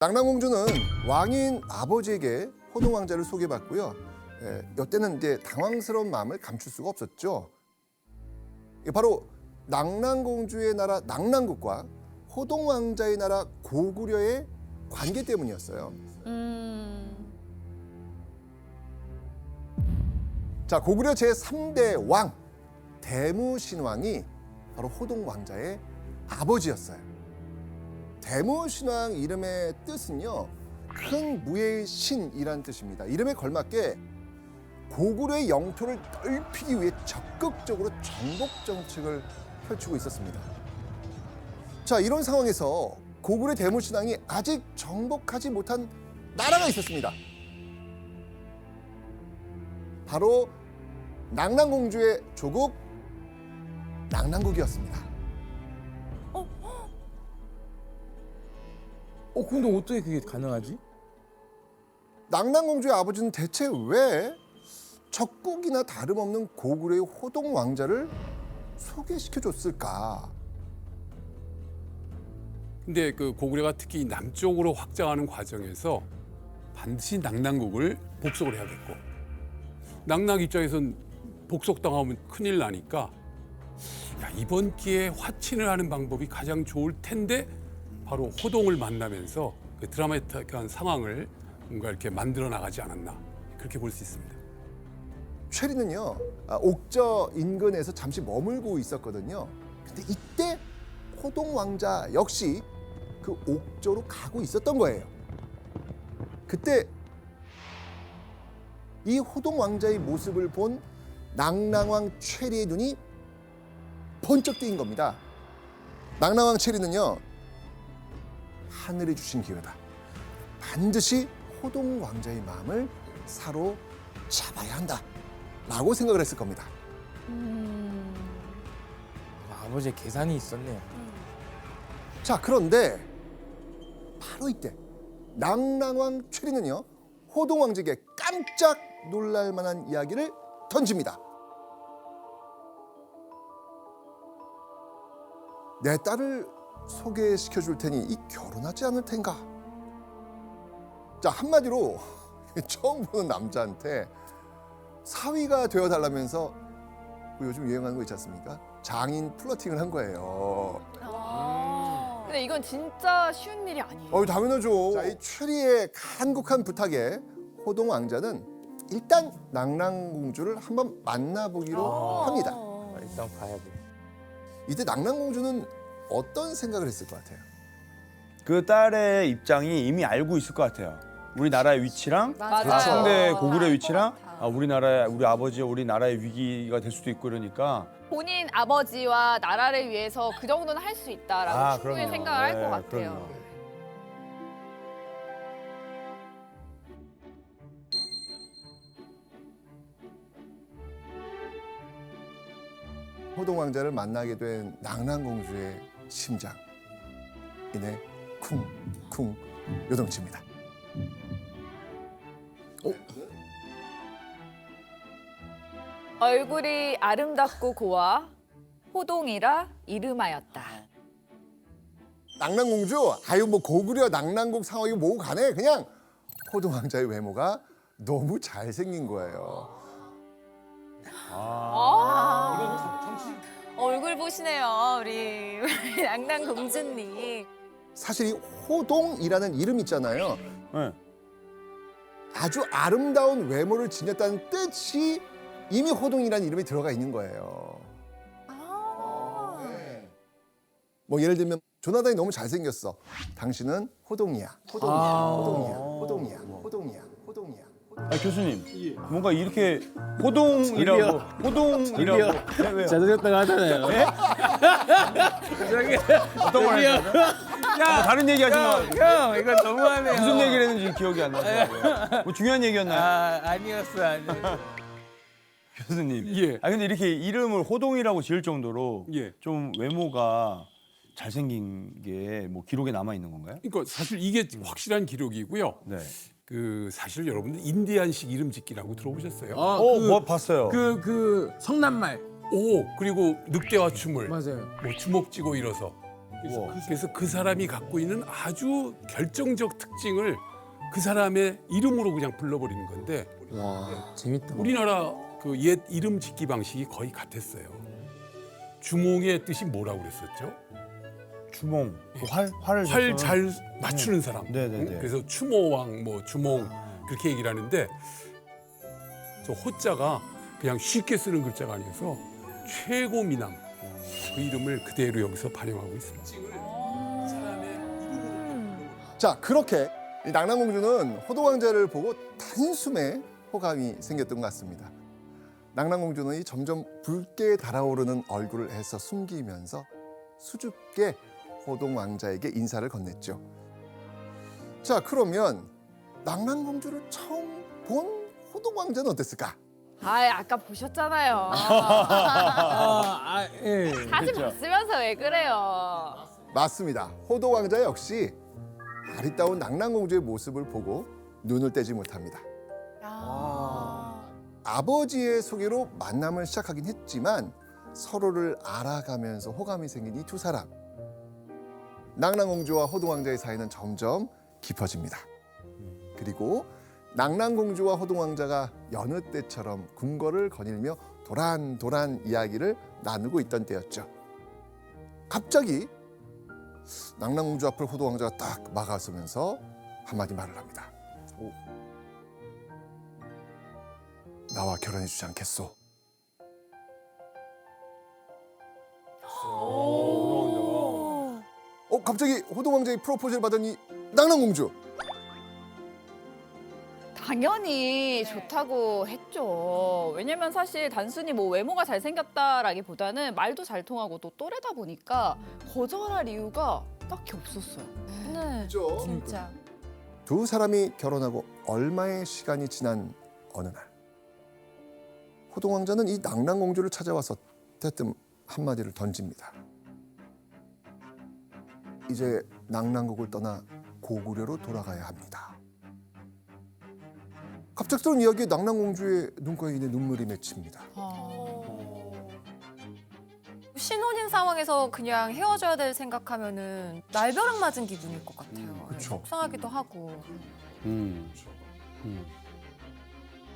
낙랑공주는 왕인 아버지에게 호동 왕자를 소개받고요. 이때는 이제 당황스러운 마음을 감출 수가 없었죠. 이게 바로 낙랑공주의 나라 낙랑국과 호동 왕자의 나라 고구려의 관계 때문이었어요. 자, 고구려 제3대 왕 대무신왕이 바로 호동 왕자의 아버지였어요. 대무신왕 이름의 뜻은요, 큰 무예의 신이라는 뜻입니다. 이름에 걸맞게 고구려의 영토를 넓히기 위해 적극적으로 정복 정책을 펼치고 있었습니다. 자, 이런 상황에서 고구려 대무신왕이 아직 정복하지 못한 나라가 있었습니다. 바로 낙랑공주의 조국 낙랑국이었습니다. 근데 어떻게 그게 가능하지? 낙랑공주의 아버지는 대체 왜 적국이나 다름없는 고구려의 호동 왕자를 소개시켜줬을까? 근데 그 고구려가 특히 남쪽으로 확장하는 과정에서 반드시 낙랑국을 복속을 해야겠고, 낙랑 입장에선 복속당하면 큰일 나니까 야, 이번 기회에 화친을 하는 방법이 가장 좋을 텐데 바로 호동을 만나면서 그 드라마틱한 상황을 뭔가 이렇게 만들어 나가지 않았나, 그렇게 볼 수 있습니다. 최리는요, 옥저 인근에서 잠시 머물고 있었거든요. 근데 이때 호동 왕자 역시 그 옥저로 가고 있었던 거예요. 그때 이 호동 왕자의 모습을 본 낙랑왕 최리의 눈이 번쩍 뜨인 겁니다. 낙랑왕 최리는요, 하늘이 주신 기회다. 반드시 호동 왕자의 마음을 사로잡아야 한다. 라고 생각을 했을 겁니다. 아버지의 계산이 있었네요. 자, 그런데 바로 이때 낙랑왕 최리는요, 호동 왕자에게 깜짝 놀랄 만한 이야기를 던집니다. 내 딸을 소개시켜 줄 테니 이 결혼하지 않을 텐가? 자, 한마디로 처음 보는 남자한테 사위가 되어달라면서 그 요즘 유행하는 거 있지 않습니까? 장인 플러팅을 한 거예요. 근데 이건 진짜 쉬운 일이 아니에요. 당연하죠. 자, 이 최리의 간곡한 부탁에 호동 왕자는 일단 낙랑공주를 한번 만나보기로 합니다. 일단 봐야 돼. 이때 낙랑공주는 어떤 생각을 했을 것 같아요? 그 딸의 입장이 이미 알고 있을 것 같아요. 우리나라의 위치랑 맞아요. 상대 고구려의 위치랑 우리 아버지 우리나라의 위기가 될 수도 있고 그러니까 본인 아버지와 나라를 위해서 그 정도는 할 수 있다라고 충분히 그럼요. 생각을 할 것 네, 같아요. 그럼요. 호동 왕자를 만나게 된 낙랑공주의 심장 이내 쿵쿵 요동칩니다. 얼굴이 아름답고 고와 호동이라 이름하였다. 낙랑공주, 뭐 고구려 낙랑국 상황이 뭐고 간에 그냥 호동 왕자의 외모가 너무 잘생긴 거예요. 얼굴 보시네요, 우리 양랑 공주님. 사실 이 호동이라는 이름 있잖아요. 네. 아주 아름다운 외모를 지녔다는 뜻이 이미 호동이라는 이름이 들어가 있는 거예요. 네. 뭐 예를 들면 조나단이 너무 잘생겼어. 당신은 호동이야. 호동이야. 호동이야. 호동이야. 호동이야. 호동이야. 교수님 뭔가 이렇게 호동이라고 왜요? 잘생겼다고 하잖아요. 저기 어떤 걸 저기요. 했어요? 다른 얘기 하시면 형, 이거 너무하네요. 무슨 얘기를 했는지 기억이 안 나요. 뭐 중요한 얘기였나요? 아니었어. 교수님. 예. 근데 이렇게 이름을 호동이라고 지을 정도로 예. 좀 외모가 잘생긴 게 뭐 기록에 남아 있는 건가요? 그러니까 사실 이게 확실한 기록이고요. 네. 그 사실 여러분들 인디안식 이름 짓기라고 들어보셨어요? 뭐 봤어요. 그 성난말. 오, 그리고 늑대와 춤을 맞아요. 뭐 주먹 쥐고 일어서 그래서 그 사람이 갖고 있는 아주 결정적 특징을 그 사람의 이름으로 그냥 불러버리는 건데 와, 재밌다. 우리나라 그 옛 이름 짓기 방식이 거의 같았어요. 주몽의 뜻이 뭐라고 그랬었죠? 주몽, 그 활을 활 잘 맞추는 사람. 네네네. 그래서 추모왕, 뭐 주몽 그렇게 얘기를 하는데 저 호자가 그냥 쉽게 쓰는 글자가 아니어서 최고 미남 그 이름을 그대로 여기서 반영하고 있습니다. 자, 그렇게 이 낙랑공주는 호동왕자를 보고 단숨에 호감이 생겼던 것 같습니다. 낙랑공주는 이 점점 붉게 달아오르는 얼굴을 애써 숨기면서 수줍게 호동왕자에게 인사를 건넸죠. 자, 그러면 낙랑공주를 처음 본 호동왕자는 어땠을까? 아까 보셨잖아요. 예. 사진 그렇죠. 봤으면서 왜 그래요? 맞습니다. 호동왕자 역시 아리따운 낙랑공주의 모습을 보고 눈을 떼지 못합니다. 아버지의 소개로 만남을 시작하긴 했지만 서로를 알아가면서 호감이 생긴 이 두 사람. 낙랑공주와 호동왕자의 사이는 점점 깊어집니다. 그리고 낙랑공주와 호동왕자가 여느 때처럼 궁궐을 거닐며 도란도란 이야기를 나누고 있던 때였죠. 갑자기 낙랑공주 앞을 호동왕자가 딱 막아서면서 한마디 말을 합니다. 나와 결혼해 주지 않겠소? 갑자기 호동왕자의 프로포즈를 받은 이 낙랑공주. 당연히 좋다고 했죠. 왜냐면 사실 단순히 뭐 외모가 잘생겼다라기보다는 말도 잘 통하고 또 또래다 보니까 거절할 이유가 딱히 없었어요. 네, 그죠? 진짜. 두 사람이 결혼하고 얼마의 시간이 지난 어느 날 호동왕자는 이 낙랑공주를 찾아와서 대뜸 한마디를 던집니다. 이제 낙랑국을 떠나 고구려로 돌아가야 합니다. 갑작스러운 이야기에 낙랑공주의 눈가에 이내 눈물이 맺힙니다. 신혼인 상황에서 그냥 헤어져야 될 생각하면은 날벼락 맞은 기분일 것 같아요. 그쵸. 속상하기도 하고.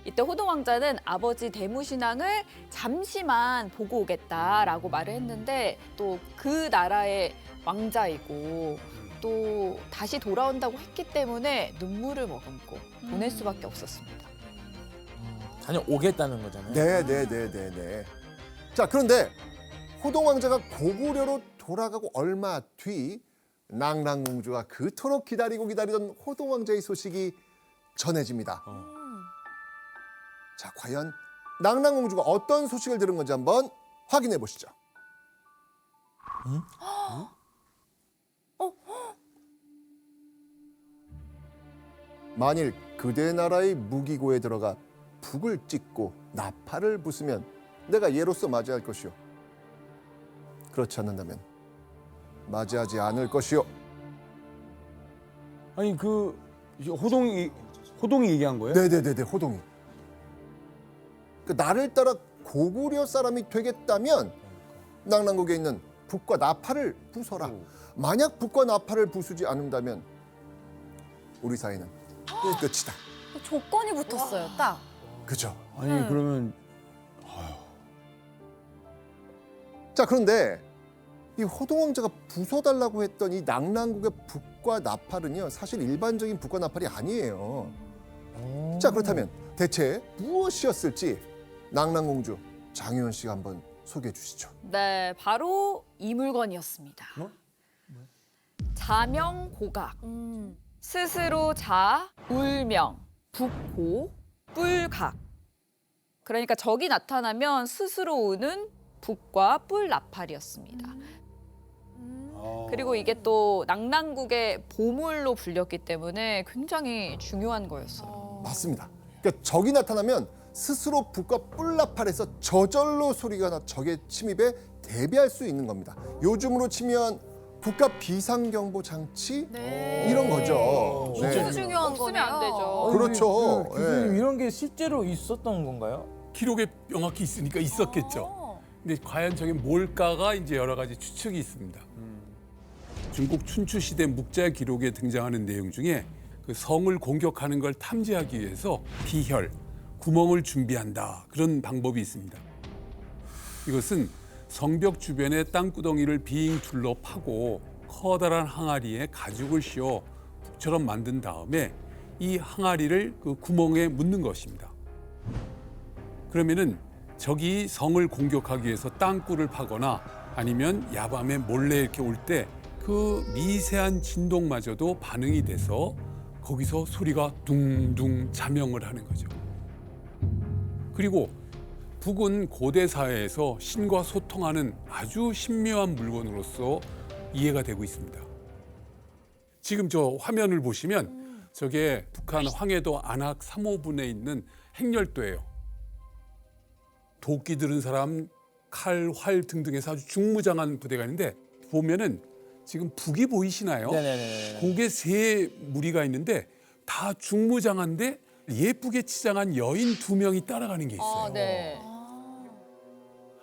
이때 호동왕자는 아버지 대무신앙을 잠시만 보고 오겠다라고 말을 했는데 또 그 나라의 왕자이고 또 다시 돌아온다고 했기 때문에 눈물을 머금고 보낼 수밖에 없었습니다. 다녀오겠다는 거잖아요. 네. 자, 그런데 호동왕자가 고구려로 돌아가고 얼마 뒤 낙랑공주가 그토록 기다리던 호동왕자의 소식이 전해집니다. 자, 과연 낙랑공주가 어떤 소식을 들은 건지 한번 확인해 보시죠. 만일 그대 나라의 무기고에 들어가 북을 찍고 나팔을 부수면 내가 예로서 맞이할 것이요. 그렇지 않는다면 맞이하지 않을 것이요. 아니 그 호동이 얘기한 거예요? 네네네네, 호동이. 그 나를 따라 고구려 사람이 되겠다면 낙랑국에 있는 북과 나팔을 부숴라. 만약 북과 나팔을 부수지 않는다면 우리 사이는 끝이다. 조건이 붙었어요, 딱. 그죠? 아니 그러면 자, 그런데 이 호동왕자가 부숴달라고 했던 이 낙랑국의 북과 나팔은요, 사실 일반적인 북과 나팔이 아니에요. 자, 그렇다면 대체 무엇이었을지 낙랑공주 장효연 씨가 한번 소개해 주시죠. 네, 바로 이 물건이었습니다. 자명고각, 스스로 자, 울명, 북호, 뿔각. 그러니까 적이 나타나면 스스로 우는 북과 뿔 나팔이었습니다. 그리고 이게 또 낙랑국의 보물로 불렸기 때문에 굉장히 중요한 거였어요. 맞습니다. 그러니까 적이 나타나면 스스로 북과 뿔나팔에서 저절로 소리가 나 적의 침입에 대비할 수 있는 겁니다. 요즘으로 치면 국가 비상경보 장치 이런 거죠. 진짜 네. 중요한 없으면 거네요. 안 되죠. 그렇죠. 교수님 예. 이런 게 실제로 있었던 건가요? 기록에 명확히 있으니까 있었겠죠. 근데 과연 저게 뭘까가 이제 여러 가지 추측이 있습니다. 중국 춘추 시대 묵자 기록에 등장하는 내용 중에 그 성을 공격하는 걸 탐지하기 위해서 비혈, 구멍을 준비한다 그런 방법이 있습니다. 이것은 성벽 주변의 땅구덩이를 빙 둘러 파고 커다란 항아리에 가죽을 씌워 북처럼 만든 다음에 이 항아리를 그 구멍에 묻는 것입니다. 그러면은 적이 성을 공격하기 위해서 땅굴을 파거나 아니면 야밤에 몰래 이렇게 올 때 그 미세한 진동마저도 반응이 돼서 거기서 소리가 둥둥 자명을 하는 거죠. 그리고 북은 고대 사회에서 신과 소통하는 아주 신묘한 물건으로서 이해가 되고 있습니다. 지금 저 화면을 보시면 저게 북한 황해도 안악 3호분에 있는 행렬도예요. 도끼 들은 사람, 칼, 활 등등해서 아주 중무장한 부대가 있는데 보면은 지금 북이 보이시나요? 네네네. 그게 세 무리가 있는데 다 중무장한데 예쁘게 치장한 여인 2명이 따라가는 게 있어요. 네.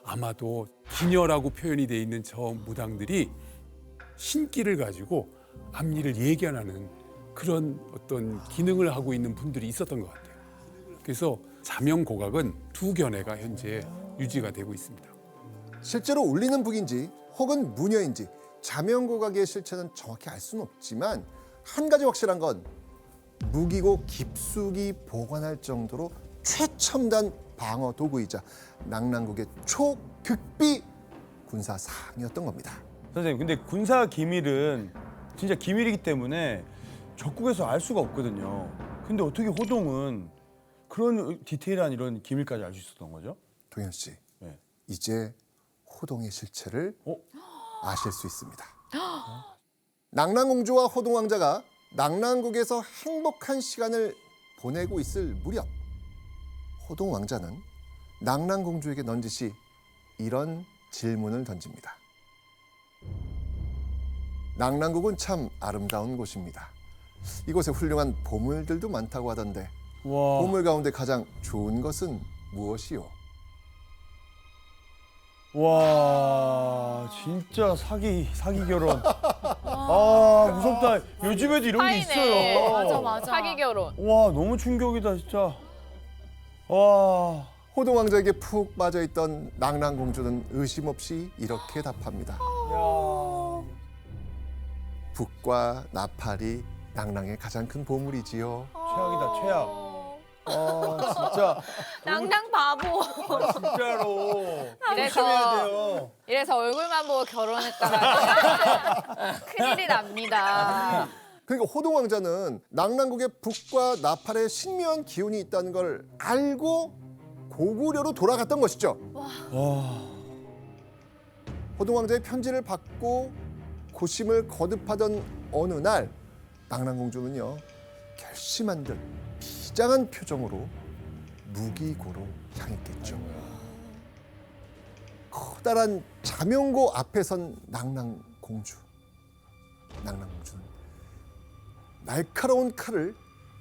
아마도 기녀라고 표현이 돼 있는 저 무당들이 신기를 가지고 앞일을 예견하는 그런 어떤 기능을 하고 있는 분들이 있었던 것 같아요. 그래서 자명고각은 2견해가 현재 유지가 되고 있습니다. 실제로 울리는 북인지 혹은 무녀인지 자명고각의 실체는 정확히 알 수는 없지만 한 가지 확실한 건 무기고 깊숙이 보관할 정도로 최첨단 방어 도구이자 낙랑국의 초극비 군사상이었던 겁니다. 선생님, 근데 군사 기밀은 진짜 기밀이기 때문에 적국에서 알 수가 없거든요. 근데 어떻게 호동은 그런 디테일한 이런 기밀까지 알 수 있었던 거죠? 동현 씨, 네. 이제 호동의 실체를 아실 수 있습니다. 낙랑공주와 호동왕자가 낙랑국에서 행복한 시간을 보내고 있을 무렵 호동왕자는 낙랑공주에게 넌지시 이런 질문을 던집니다. 낙랑국은 참 아름다운 곳입니다. 이곳에 훌륭한 보물들도 많다고 하던데 와, 보물 가운데 가장 좋은 것은 무엇이요? 와, 진짜 사기 결혼. 아, 무섭다. 요즘에도 이런 게 파이네. 있어요. 맞아, 맞아. 사기 결혼. 와, 너무 충격이다, 진짜. 와. 호동왕자에게 푹 빠져있던 낙랑공주는 의심 없이 이렇게 답합니다. 북과 나팔이 낙랑의 가장 큰 보물이지요. 최악이다, 최악. 아, 진짜. 낭낭 바보. 아, 진짜로. 이래서- 조심해야 돼요. 이래서 얼굴만 보고 결혼했다가 큰일이 납니다. 그러니까 호동왕자는 낙랑국의 북과 나팔에 신묘한 기운이 있다는 걸 알고 고구려로 돌아갔던 것이죠. 와. 호동왕자의 편지를 받고 고심을 거듭하던 어느 날 낙랑공주는요 결심한 듯 비장한 표정으로 무기고로 향했겠죠. 커다란 자명고 앞에 선 낙랑공주는 날카로운 칼을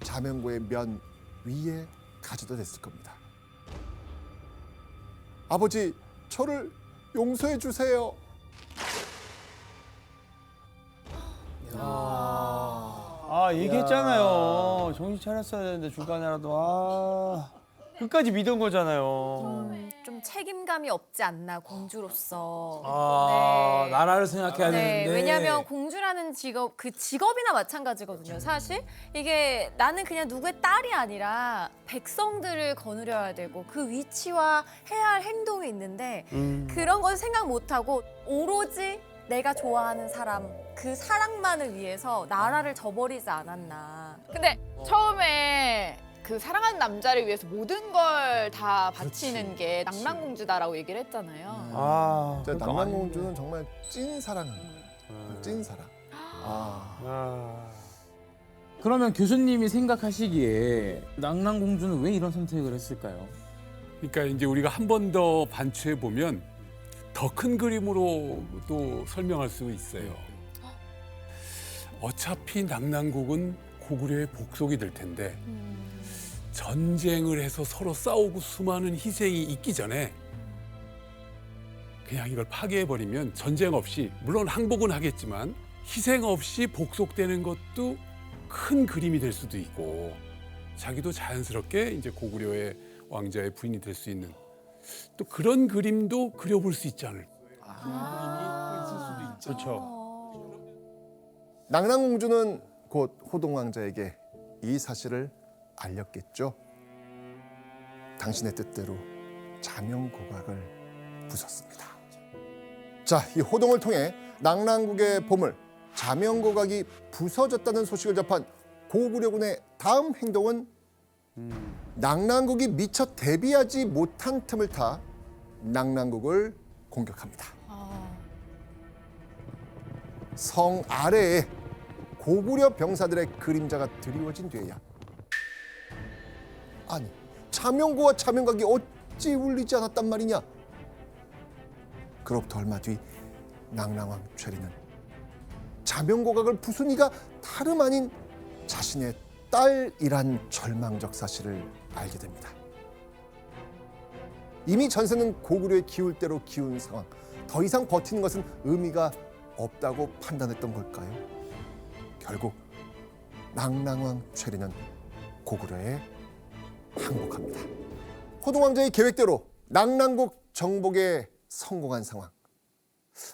자명고의 면 위에 가져다 댔을 겁니다. 아버지, 저를 용서해 주세요. 아, 얘기했잖아요. 정신 차렸어야 되는데 중간에라도. 아, 끝까지 믿은 거잖아요. 좀 책임감이 없지 않나 공주로서. 아, 네. 나라를 생각해야 네, 되는데. 왜냐하면 공주라는 직업, 그 직업이나 마찬가지거든요. 사실 이게 나는 그냥 누구의 딸이 아니라 백성들을 거느려야 되고 그 위치와 해야 할 행동이 있는데 그런 건 생각 못하고 오로지 내가 좋아하는 사람, 그 사랑만을 위해서 나라를 저버리지 않았나. 근데 처음에 그 사랑하는 남자를 위해서 모든 걸 다 바치는 게 낙랑공주다라고 얘기를 했잖아요. 아, 진짜 그러니까 낙랑공주는 정말 찐 사랑합니다. 찐 사랑. 아, 그러면 교수님이 생각하시기에 낙랑공주는 왜 이런 선택을 했을까요? 그러니까 이제 우리가 한 번 더 반추해 보면 더 큰 그림으로 또 설명할 수 있어요. 어차피 낙랑국은 고구려의 복속이 될 텐데 전쟁을 해서 서로 싸우고 수많은 희생이 있기 전에 그냥 이걸 파괴해버리면 전쟁 없이 물론 항복은 하겠지만 희생 없이 복속되는 것도 큰 그림이 될 수도 있고 자기도 자연스럽게 이제 고구려의 왕자의 부인이 될 수 있는 또 그런 그림도 그려볼 수 있지 않을까. 그렇죠. 낙랑공주는 곧 호동왕자에게 이 사실을 알렸겠죠. 당신의 뜻대로 자명고각을 부쉈습니다. 자, 이 호동을 통해 낙랑국의 보물 자명고각이 부서졌다는 소식을 접한 고구려군의 다음 행동은 낙랑국이 미처 대비하지 못한 틈을 타 낙랑국을 공격합니다. 성 아래에 고구려 병사들의 그림자가 드리워진 뒤에야 아니 자명고와 자명각이 어찌 울리지 않았단 말이냐. 그로부터 얼마 뒤 낙랑왕 최리는 자명고각을 부순 이가 다름 아닌 자신의 딸이란 절망적 사실을 알게 됩니다. 이미 전세는 고구려의 기울 대로 기운 상황, 더 이상 버티는 것은 의미가 없다고 판단했던 걸까요? 결국 낙랑왕 최리는 고구려에 항복합니다. 호동왕자의 계획대로 낙랑국 정복에 성공한 상황.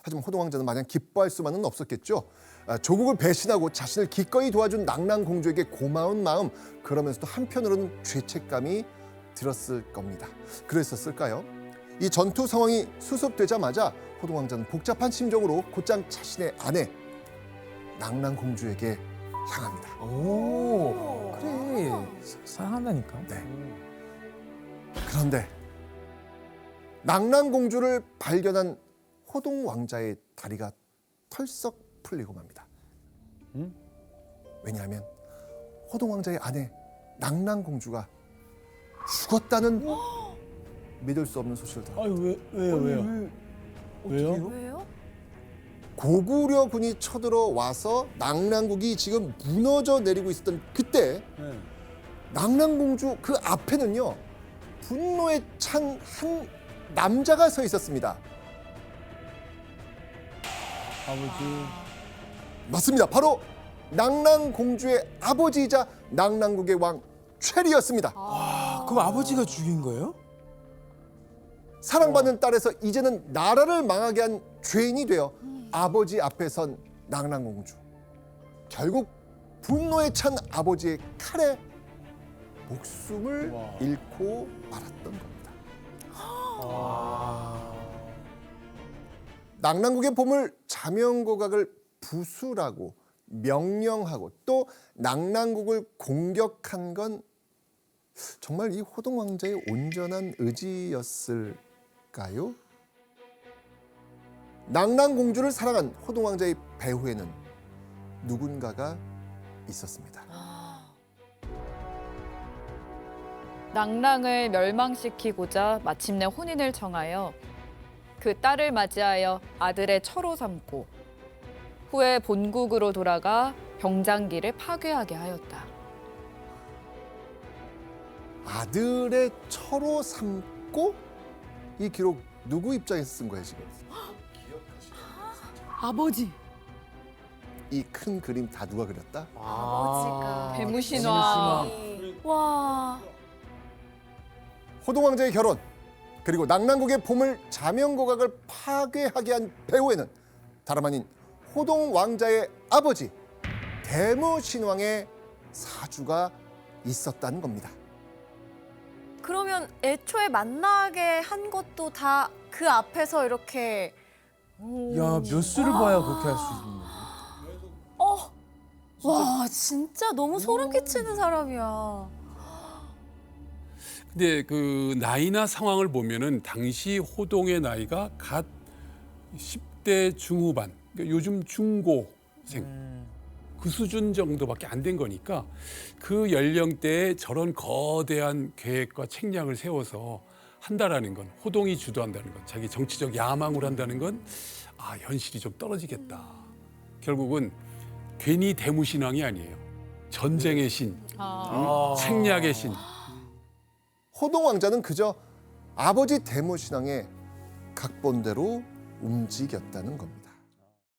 하지만 호동왕자는 마냥 기뻐할 수만은 없었겠죠. 조국을 배신하고 자신을 기꺼이 도와준 낙랑공주에게 고마운 마음, 그러면서도 한편으로는 죄책감이 들었을 겁니다. 그랬었을까요? 이 전투 상황이 수습되자마자 호동왕자는 복잡한 심정으로 곧장 자신의 아내 낙랑공주에게 향합니다. 오, 그래. 사랑한다니까. 네. 그런데 낙랑공주를 발견한 호동왕자의 다리가 털썩 풀리고 맙니다. 왜냐하면 호동왕자의 아내 낙랑공주가 죽었다는 믿을 수 없는 소식을 들었습니다. 아니 왜요? 왜요? 왜요? 고구려군이 쳐들어와서 낙랑국이 지금 무너져 내리고 있었던 그때 네. 낙랑공주 그 앞에는요 분노에 찬 한 남자가 서 있었습니다. 아버지. 맞습니다. 바로 낙랑공주의 아버지이자 낙랑국의 왕 최리였습니다. 그럼 아버지가 죽인 거예요? 사랑받는 딸에서 이제는 나라를 망하게 한 죄인이 되어 아버지 앞에 선 낙랑공주. 결국 분노에 찬 아버지의 칼에 목숨을 와. 잃고 말았던 겁니다. 낙랑국의 보물 자명고각을 부수라고 명령하고 또 낙랑국을 공격한 건 정말 이 호동왕자의 온전한 의지였을까요? 낙랑공주를 사랑한 호동왕자의 배후에는 누군가가 있었습니다. 낙랑을 멸망시키고자 마침내 혼인을 정하여 그 딸을 맞이하여 아들의 처로 삼고 후에 본국으로 돌아가 병장기를 파괴하게 하였다. 아들의 처로 삼고 이 기록 누구 입장에서 쓴 거예요 지금? 아버지. 이 큰 그림 다 누가 그렸다? 아버지가. 배무신화. 와. 호동왕자의 결혼 그리고 낙랑국의 보물 자명고각을 파괴하게 한 배후에는 다름 아닌 호동왕자의 아버지 대무신왕의 사주가 있었다는 겁니다. 그러면 애초에 만나게 한 것도 다 그 앞에서 이렇게 야, 몇 수를 봐야 그렇게 할 수 있는 거지? 와 진짜 너무 소름 끼치는 사람이야. 근데 그 나이나 상황을 보면은 당시 호동의 나이가 갓 10대 중후반, 그러니까 요즘 중고생 그 수준 정도밖에 안 된 거니까 그 연령대에 저런 거대한 계획과 책략을 세워서 한다라는 건 호동이 주도한다는 건 자기 정치적 야망을 한다는 건 현실이 좀 떨어지겠다. 결국은 괜히 대무신왕이 아니에요. 전쟁의 신, 책략의 신. 호동왕자는 그저 아버지 대무신왕의 각본대로 움직였다는 겁니다.